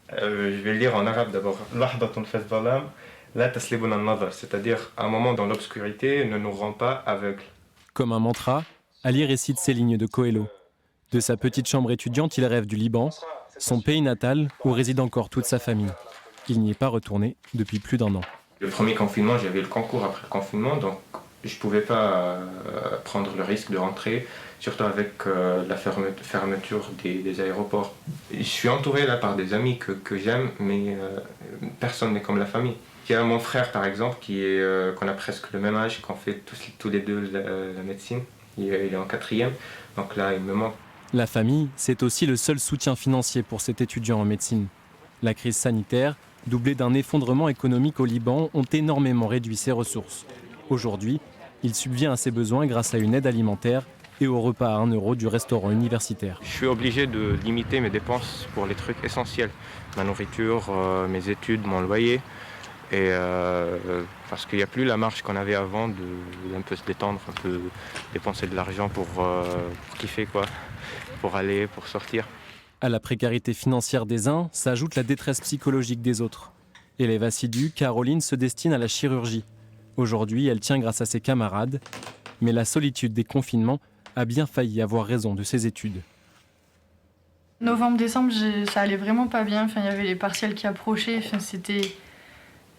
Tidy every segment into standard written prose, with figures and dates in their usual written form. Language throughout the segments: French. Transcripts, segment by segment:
Je vais le lire en arabe d'abord. Lahdatun fi dhalam, la taslibuna an-nazar, c'est-à-dire un moment dans l'obscurité ne nous rend pas aveugles. Comme un mantra, Ali récite ces lignes de Coelho. De sa petite chambre étudiante, il rêve du Liban, son pays natal où réside encore toute sa famille. Il n'y est pas retourné depuis plus d'1 an. Le premier confinement, j'avais le concours après le confinement, donc je ne pouvais pas prendre le risque de rentrer, surtout avec la fermeture des aéroports. Je suis entouré là par des amis que j'aime, mais personne n'est comme la famille. Il y a mon frère par exemple, qu'on a presque le même âge, qu'on fait tous les deux la médecine. Il est en 4e, donc là il me manque. La famille, c'est aussi le seul soutien financier pour cet étudiant en médecine. La crise sanitaire, doublée d'un effondrement économique au Liban, ont énormément réduit ses ressources. Aujourd'hui, il subvient à ses besoins grâce à une aide alimentaire et au repas à 1 € du restaurant universitaire. Je suis obligé de limiter mes dépenses pour les trucs essentiels. Ma nourriture, mes études, mon loyer. Et parce qu'il n'y a plus la marge qu'on avait avant d'un peu se détendre, un peu dépenser de l'argent pour kiffer, quoi, pour aller, pour sortir. À la précarité financière des uns s'ajoute la détresse psychologique des autres. Élève assidue, Caroline se destine à la chirurgie. Aujourd'hui, elle tient grâce à ses camarades, mais la solitude des confinements a bien failli avoir raison de ses études. Novembre-décembre, ça allait vraiment pas bien. Enfin, il y avait les partiels qui approchaient. Enfin,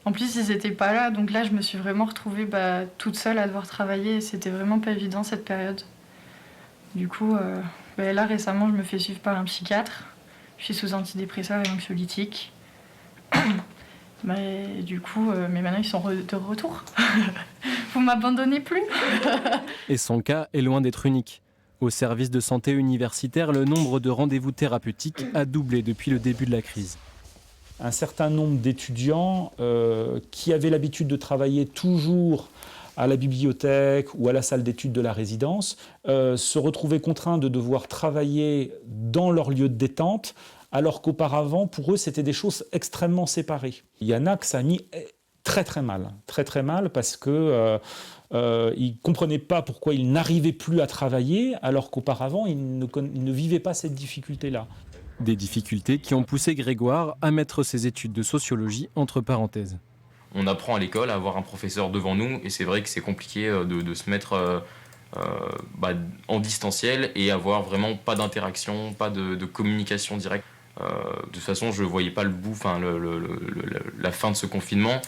en plus, ils n'étaient pas là. Donc là, je me suis vraiment retrouvée toute seule à devoir travailler. C'était vraiment pas évident cette période. Du coup, là récemment, je me fais suivre par un psychiatre. Je suis sous antidépresseurs et anxiolytiques. Mais maintenant, ils sont de retour. Vous m'abandonnez plus. Et son cas est loin d'être unique. Au service de santé universitaire, le nombre de rendez-vous thérapeutiques a doublé depuis le début de la crise. Un certain nombre d'étudiants qui avaient l'habitude de travailler toujours à la bibliothèque ou à la salle d'études de la résidence se retrouvaient contraints de devoir travailler dans leur lieu de détente, alors qu'auparavant, pour eux, c'était des choses extrêmement séparées. Il y en a que ça a mis très mal, parce que ils ne comprenaient pas pourquoi ils n'arrivaient plus à travailler, alors qu'auparavant, ils ne vivaient pas cette difficulté-là. Des difficultés qui ont poussé Grégoire à mettre ses études de sociologie entre parenthèses. On apprend à l'école à avoir un professeur devant nous, et c'est vrai que c'est compliqué de se mettre en distanciel et avoir vraiment pas d'interaction, pas de communication directe. De toute façon, je ne voyais pas le bout, la fin de ce confinement,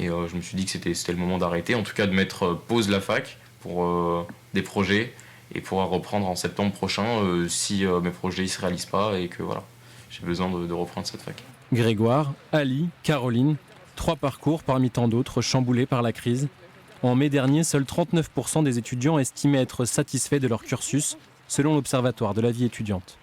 et je me suis dit que c'était le moment d'arrêter, en tout cas de mettre pause la fac pour des projets, et pouvoir reprendre en septembre prochain si mes projets ne se réalisent pas et que voilà, j'ai besoin de reprendre cette fac. Grégoire, Ali, Caroline, 3 parcours parmi tant d'autres chamboulés par la crise. En mai dernier, seuls 39% des étudiants estimaient être satisfaits de leur cursus, selon l'Observatoire de la vie étudiante.